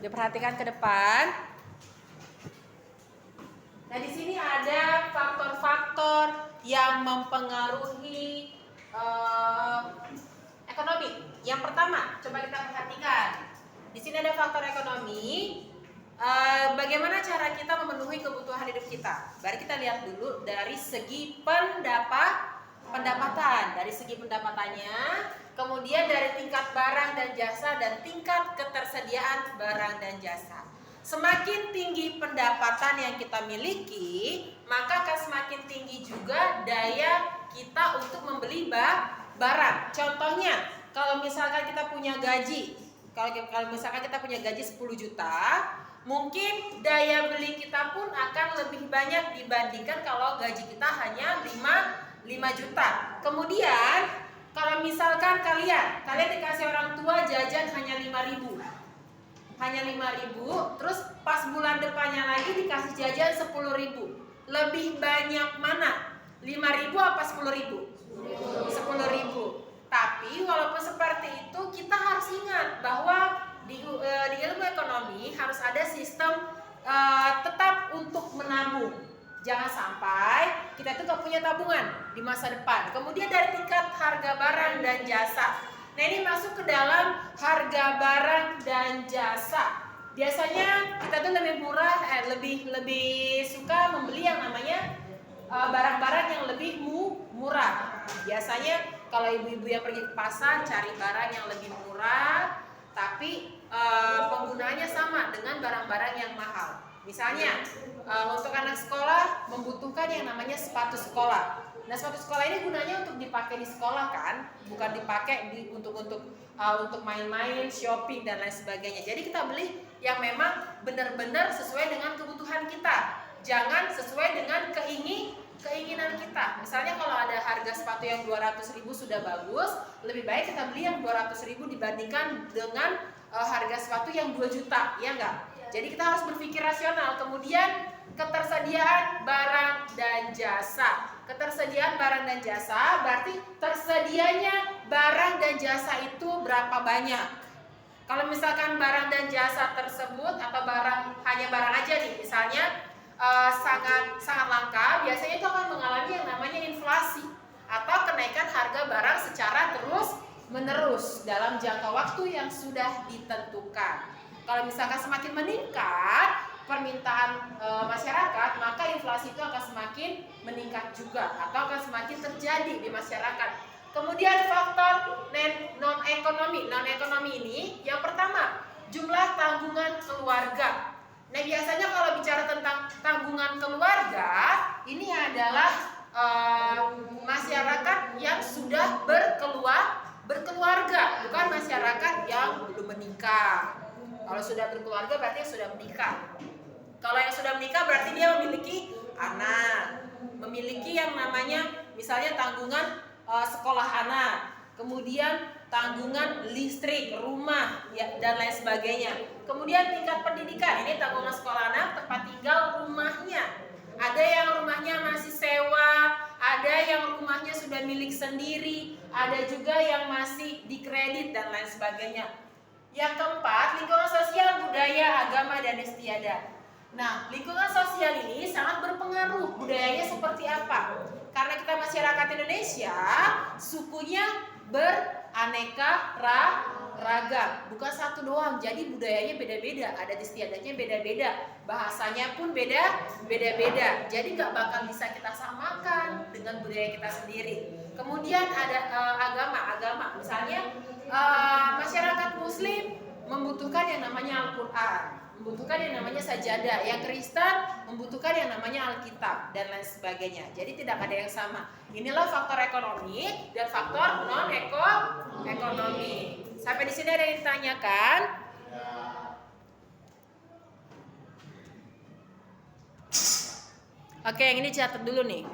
Diperhatikan ke depan. Nah, di sini ada faktor-faktor yang mempengaruhi ekonomi. Yang pertama, coba kita perhatikan. Di sini ada faktor ekonomi. Bagaimana cara kita memenuhi kebutuhan hidup kita? Mari kita lihat dulu dari segi pendapatan, dari segi pendapatannya, kemudian dari tingkat barang dan jasa dan tingkat ketersediaan barang dan jasa. Semakin tinggi pendapatan yang kita miliki, maka akan semakin tinggi juga daya kita untuk membeli barang. Contohnya, kalau misalkan kita punya gaji, kalau misalkan kita punya gaji 10 juta, mungkin daya beli kita pun akan lebih banyak dibandingkan kalau gaji kita hanya 5 juta. Kemudian, kalau misalkan kalian dikasih orang tua jajan hanya 5.000. Hanya 5.000, terus pas bulan depannya lagi dikasih jajan 10.000. Lebih banyak mana? 5.000 apa 10.000? 10.000. Tapi walaupun seperti itu, kita harus ingat bahwa di ilmu ekonomi harus ada sistem tetap untuk menabung. Jangan sampai kita tuh gak punya tabungan di masa depan. Kemudian dari tingkat harga barang dan jasa. Nah, ini masuk ke dalam harga barang dan jasa. Biasanya kita tuh lebih murah, lebih suka membeli yang namanya barang-barang yang lebih murah. Biasanya kalau ibu-ibu yang pergi ke pasar cari barang yang lebih murah, tapi penggunaannya sama dengan barang-barang yang mahal. Misalnya untuk anak sekolah membutuhkan yang namanya sepatu sekolah. Nah, sepatu sekolah ini gunanya untuk dipakai di sekolah kan, bukan dipakai untuk main-main, shopping dan lain sebagainya. Jadi kita beli yang memang benar-benar sesuai dengan kebutuhan kita. Jangan sesuai dengan keinginan kita. Misalnya kalau ada harga sepatu yang 200.000 sudah bagus, lebih baik kita beli yang 200.000 dibandingkan dengan harga sepatu yang 2 juta, ya enggak? Jadi kita harus berpikir rasional. Kemudian ketersediaan barang dan jasa. Ketersediaan barang dan jasa berarti tersedianya barang dan jasa itu berapa banyak. Kalau misalkan barang dan jasa tersebut atau hanya barang aja nih, misalnya sangat langka, biasanya itu akan mengalami yang namanya inflasi atau kenaikan harga barang secara terus-menerus dalam jangka waktu yang sudah ditentukan. Kalau misalkan semakin meningkat permintaan masyarakat, maka inflasi itu akan semakin meningkat juga atau akan semakin terjadi di masyarakat. Kemudian faktor non-ekonomi ini yang pertama, jumlah tanggungan keluarga. Nah, biasanya kalau bicara tentang tanggungan keluarga, ini adalah masyarakat yang sudah berkeluarga, bukan masyarakat yang belum menikah. Kalau sudah berkeluarga berarti sudah menikah. Kalau yang sudah menikah berarti dia memiliki anak, memiliki yang namanya misalnya tanggungan sekolah anak, kemudian tanggungan listrik, rumah, ya, dan lain sebagainya. Kemudian tingkat pendidikan, ini tanggungan sekolah anak, tempat tinggal, rumahnya. Ada yang rumahnya masih sewa, ada yang rumahnya sudah milik sendiri, ada juga yang masih dikredit dan lain sebagainya. Yang keempat, lingkungan sosial, budaya, agama, dan istiadat. Nah, lingkungan sosial ini sangat berpengaruh. Budayanya seperti apa? Karena kita masyarakat Indonesia, sukunya beraneka ragam, bukan satu doang. Jadi budayanya beda-beda, adat istiadatnya beda-beda, bahasanya pun beda-beda. Jadi nggak bakal bisa kita samakan dengan budaya kita sendiri. Kemudian ada agama. Misalnya masyarakat Muslim membutuhkan yang namanya Al-Quran, membutuhkan yang namanya sajadah. Yang Kristen membutuhkan yang namanya Alkitab dan lain sebagainya. Jadi tidak ada yang sama. Inilah faktor ekonomi dan faktor non-ekonomi. Sampai di sini ada yang ditanyakan? Oke, yang ini catat dulu nih.